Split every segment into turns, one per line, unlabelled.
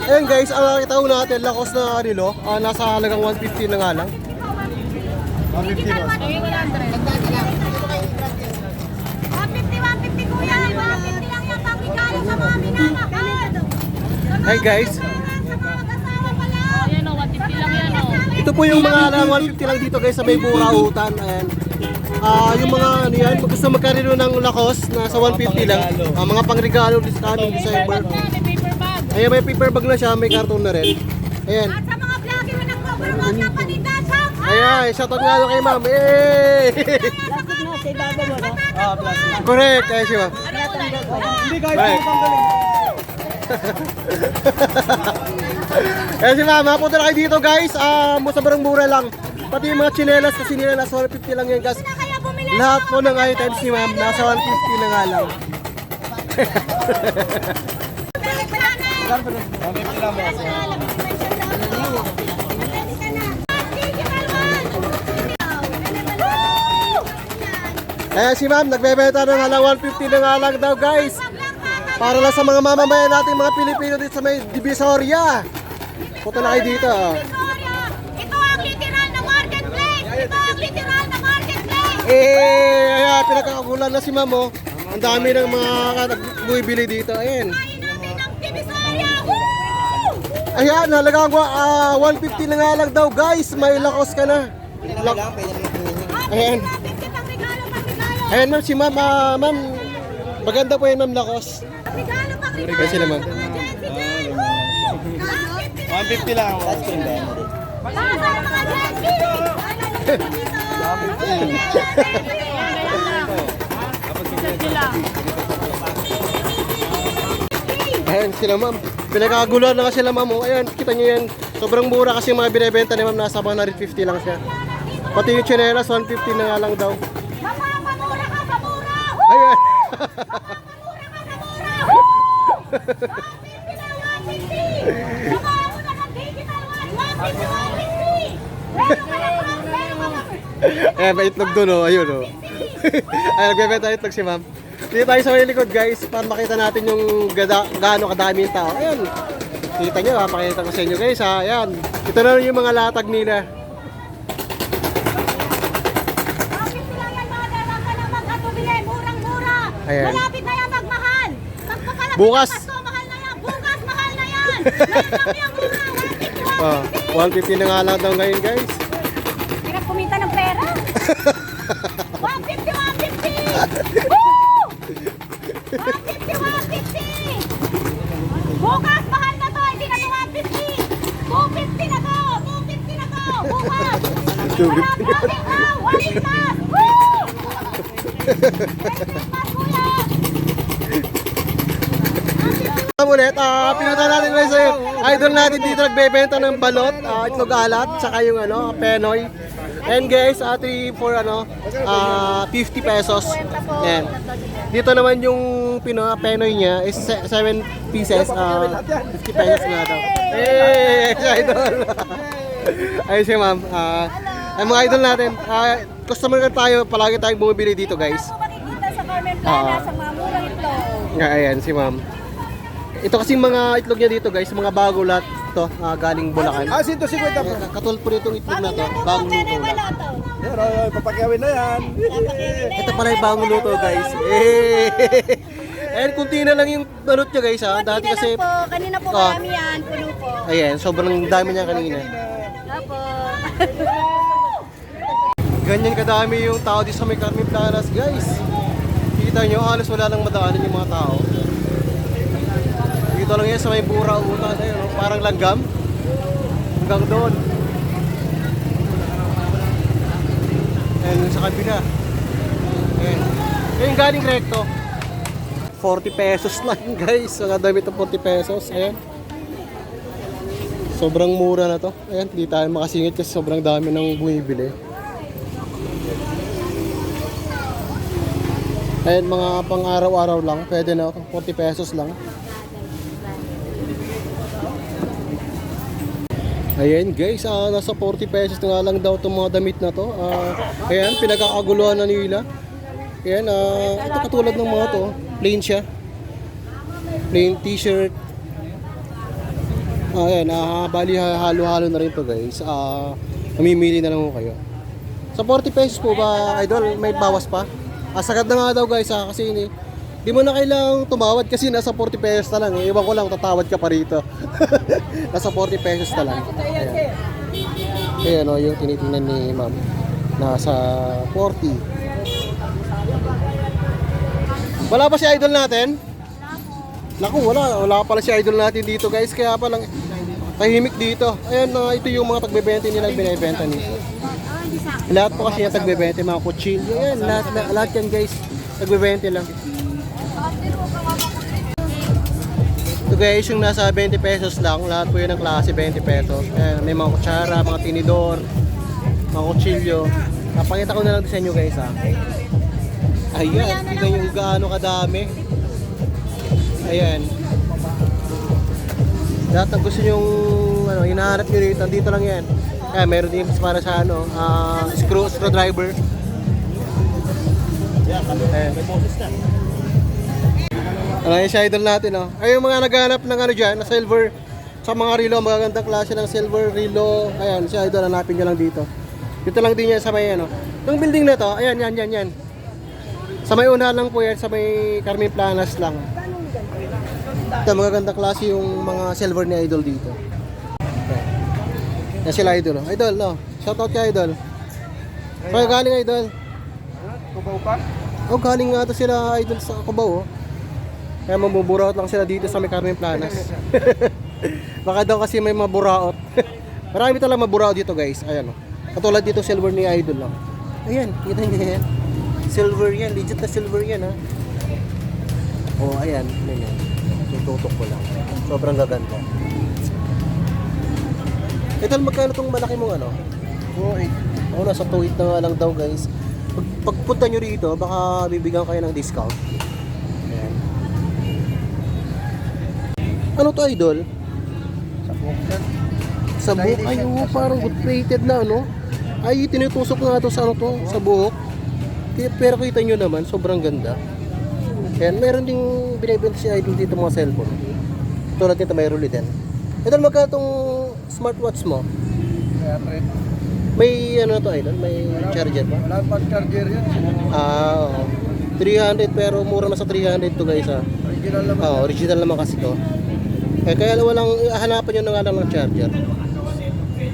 Ayan guys, ang nakita ko natin, lakos na relo, nasa halagang 150 na nga lang. 150 boss.
150 kuya, 150 lang yung pangregalo sa mga minamahal.
Hey guys,
Sa mga mag-asawa pa lang.
Ayan o, 150 lang yan o.
ito po yung mga halagang 150 lang dito guys sa may burautan. Ayan. Yung mga ano yan, gusto magkarino ng lakos, nasa 150 lang. Mga pangregalo this coming December.
May paper bag.
Ayan, may paper bag na siya, may karton na rin. Ayan.
At sa mga vlogger na nag-promote na panita, shout out!
Ayan, shoutout nga kay ma'am. Hey! Correct, kaya siya.
Ano
Correct. Kaya si ma'am, mapunta na kayo dito guys. Sobrang mura lang. Pati yung mga chinelas kasi nila nasa 150 lang yan guys.
Kaya bumili
Lahat po ng items ni ma'am nasa 150 na nga lang. Kaya si ma'am, nagbebenta ng halang 150 na nga lang daw guys. Para lang sa mga mamamayan natin mga Pilipino dito sa may Divisoria. Punta na kayo dito.
Ito ang literal na marketplace! Ito ang literal na marketplace!
Ayan, pinagkakagulan na si ma'am oh. Ang dami ng mga bumibili dito. Ayan.
Kain natin ang Divisoria! Woo!
Ayan, halagang 150 na nga lang daw guys. May lakos ka na. Ayan.
150 pang regalo.
Ayan ma'am, si ma'am. Ma'am, maganda po yan ma'am lakos.
Regalo pang regalo.
Kasi naman.
Mga Jensi dyan! Woo!
150 lang ako.
Para sa mga Jensi!
Sila.
Ayan sila ma'am. Pinagkakagulan na kasi sila ma'am. Oh. Ayan, kita nyo yan. Sobrang mura kasi yung mga binibenta ni ma'am. Nasa 150 lang siya. Pati yung chinelas, 150 na nga lang daw.
Mapapamura ka sa mura! Woo!
Ayan.
Mapapamura ka sa mura! Woo! 150 na 150! Makauna ng digital watch! 150! Meron ka na pa! Meron ka pa!
Ayan, may itlog doon oh. Ayun oh. Ayan, nagbebenta itlog si ma'am. Dito tayo sa may likod guys para makita natin yung gaano kadami yung tao. Ayan. Kita nyo, pakita ko sa inyo guys ha. Ayan. Ito na yung mga latag nila.
150 lang yan mga dalang ka ng magkatubili! Murang-mura!
Ayan.
Malapit na yan magmahal! Pagpapalapit
Bukas.
ng Pasko, mahal na yan! Bukas, mahal na yan! Ngayon lang yung mura! 150!
150 na nga lang daw ngayon guys.
Hirap kumita ng pera! 150! 150! Woo! 150! 150! Bukas, mahal na to! Hindi na to 150! 250 na to! 250 na to! Bukas!
250.
Marami na! Walit mas! Woo! Walit mas, kuya!
Ulit, pinunta natin guys sa idol natin dito nagbebenta ng balot, itlog alat, saka yung ano, penoy. And guys, 3 for 50 pesos. Yan. Dito naman yung penoy niya is 7 pieces, 50 pesos nga daw. Hey, idol. Ayun si ma'am. Ay mga idol natin, customer na tayo, palagi tayong bumibili dito guys.
Ano makikita sa Carmen Plana sa mga murang itlog?
Ayan si ma'am. Ito kasi mga itlog niya dito guys, mga bago lahat to, galing Bulacan.
150 po.
Katulad po nitong itlog na to, bagong luto lang.
Yan, papakyawin na yan.
Ito pala yung bagong luto guys. And kunti na lang yung balot niya guys ha. Dati kasi,
Kanina po marami yan, puno po.
ayan, sobrang dami niya kanina.
Opo.
Ganyan kadami yung tao dito sa may Carmen Planas guys. Kita nyo, halos wala nang madaanan yung mga tao. Dito lang yan sa may burautan, ayun, parang langgam. Hanggang doon. Ayan, sa kabila. Ayan. Ayan, galing recto. 40 pesos lang guys. Ang damit ng 40 pesos. Ayan. Sobrang mura na to. Ayan, hindi tayo makasingit kasi sobrang dami nang bumibili. Ayan, mga pang araw-araw lang. Pwede na, 40 pesos lang. Ayan guys, nasa 40 pesos na nga lang daw itong mga damit na to. Ayan, pinagkakaguluhan na nila. Ayan, ito katulad ng mga to. Plain siya. Plain t-shirt. Ayan, bali halo-halo na rin to guys. Mamimili na lang ko kayo. Sa 40 pesos po ba, idol, may bawas pa? Sagad na nga daw guys kasi di mo na kailangang tumawad kasi nasa 40 pesos na lang. Iwan ko lang, tatawad ka pa rito. Nasa 40 pesos na lang. Ayan. Ayan o, yung tinitingnan ni ma'am. Nasa 40. Wala pa si idol natin? Naku, wala pala si idol natin dito guys. Kaya palang tahimik dito. Ayan, ito yung mga tagbebenta nilang binibenta nito. Lahat po kasi yung tagbebenta, mga kutsilyo. Ayan, lahat yan guys. Tagbebenta lang. Ito guys, yung nasa 20 pesos lang. Lahat po yun ng klase 20 pesos. Ayan, may mga kutsara, mga tinidor, mga kutsilyo. Napakita ko na lang sa inyo guys ha. Ayan, tignan yung gaano kadami. Ayan. Lahat ng gusto nyong hinahanap nyo rito, dito lang yan. Kaya meron din para sa screwdriver. Ayan. Yung si idol natin ay yung mga naghanap ng dyan, na silver, sa mga relo, magagandang klase ng silver relo. Ayan, si idol, hanapin nyo lang dito. Dito lang din yan sa may yung building na to, ayan, yan. Sa may una lang po yan, sa may Carmen Planas lang. Ito, magagandang klase yung mga silver ni idol dito. Yan sila idol. Idol, shoutout ka idol. Kaya galing idol.
Kubaw pa?
Galing nga to sila idol sa Cubao. Kaya mamuburaot lang sila dito sa may Carmen Planas. Baka daw kasi may maburaot. Marami talaga maburaot dito guys. Ayan katulad dito silver ni idol lang. Ayan, kita niyo yan. Silver yan, legit na silver yan ha. Ayan, yan. Tututok ko lang. Sobrang gaganda. Ito, magkano itong malaki mong 2.8. Nasa 2.8 na nga lang daw guys. Pagpunta nyo rito, baka bibigyan kayo ng discount. Ayan. Ano to idol? Sa buhok. Ay, parang good plated na Ay, tinutusok nga to sa sa buhok. Pero kita nyo naman, sobrang ganda. Ayan, meron ding binibenta si idol dito mga cellphone. Tulad nito, may ruli din. Idol, magkano itong smartwatch mo? May to idol? May charger ba?
Wala pa charger yan.
Oo. 300 pero mura na sa 300 to guys ha.
Original naman.
Original naman kasi to. Kaya walang hanapan nyo na nga lang ng charger.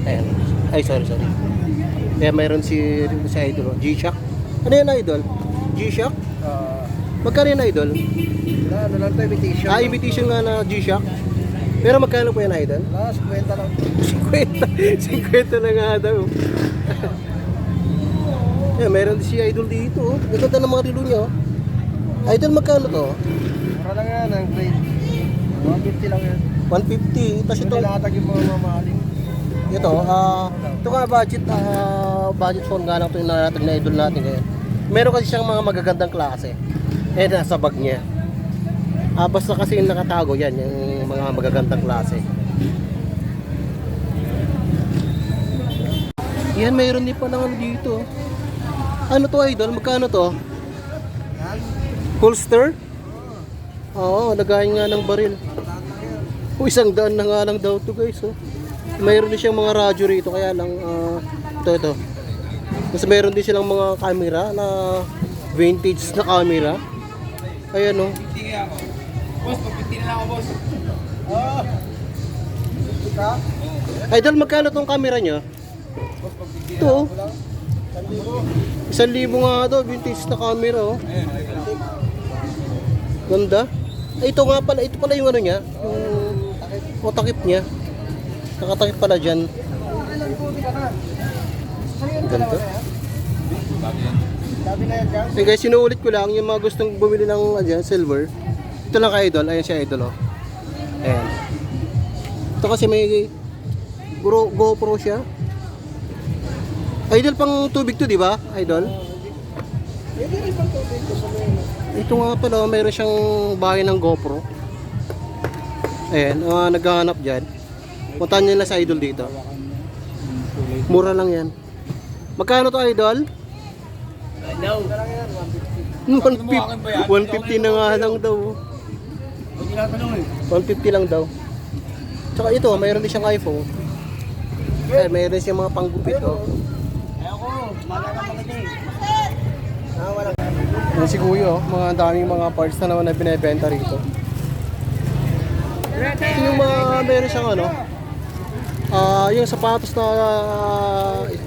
Ayan. Ay, sorry. Kaya mayroon si idol. G-Shock. Ano yan idol? G-Shock? Magkano yan idol?
Ano lang tayo, imitation.
Imitation nga na G-Shock. Pero magkano po yan idol?
50 lang.
50 na nga daw. Meron din si idol dito. Ganda ng mga relo niya. Idol, magkano to?
Mura lang yan, ang grade. 150 lang yan.
150. Tapos ito,
Nilatag yung mga mamahaling.
ito nga budget phone nga lang ito yung naratag na idol natin ngayon. Meron kasi siyang mga magagandang klase. Nasa bag niya. Basta kasi yung nakatago yan, yung mga magagandang klase. Yan, mayroon din pa ng dito. Ano to idol? Magkano to? Holster? Oo, lagayin nga ng baril. 100 na nga lang daw to guys. Mayroon din siyang mga radyo rito, kaya lang ito. Kasi mayroon din silang mga camera na vintage na camera. Ayan
Boss, pag-15 na lang ako, boss.
Idol, magkano tong camera nyo? Ito 1,000 nga daw, vintage na camera Ganda. Ito pala yung niya, yung takip niya. Nakatakip pala dyan. Ganda. Hey guys, sinuulit ko lang yung mga gustong bumili ng silver. Ito lang kay idol, ayan si idol Ayan. Ito kasi may GoPro siya. Idol, pang tubig to, di ba? Idol? Ito nga pala, mayroon siyang bahay ng GoPro. Ayan, naghahanap dyan. Puntahan nyo na sa idol dito. Mura lang yan. Magkano to idol? 150 na nga lang daw. 150 lang daw. Tsaka ito, mayroon din siyang iPhone. Eh, mayroon din siyang mga panggupit, oh. Yan si Kuya, oh. Mga daming mga parts na naman na binibenta rito. Yung mga meron siyang ano, yung sapatos na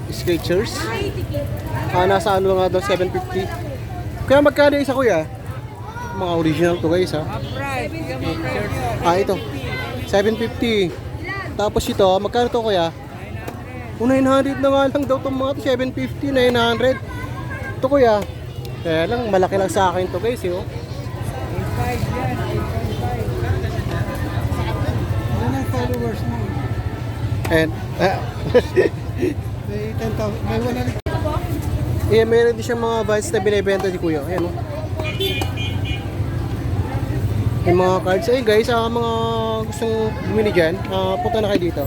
Skechers. Nasa ano nga daw, 750. Kaya magkano isa, Kuya? Mga original to guys, ha. Ito. 750. Tapos ito, magkano to, Kuya? 900 na nga lang daw itong mga to. 750, 900. Ito, Kuya. Kaya lang, malaki lang sa akin to guys, oh.
Yan ang followers mo.
And,
May 10,000. May 100.
eh, meron din siyang mga vans na binibenta si Kuya. Ayan, oh. Yung mga cards. Ayun guys, mga gustong bumili dyan, punta na kayo dito.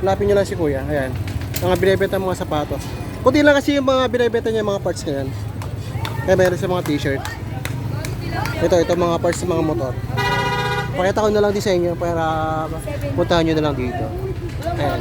Hanapin nyo lang si Kuya. Ayan. Mga binibenta mga sapatos. Kunti lang kasi yung mga binibenta niya mga parts ngayon. Kaya meron sa mga t-shirt. Ito mga parts sa mga motor. Pakita ko na lang din sa inyo para puntahan nyo na lang dito. Ayan.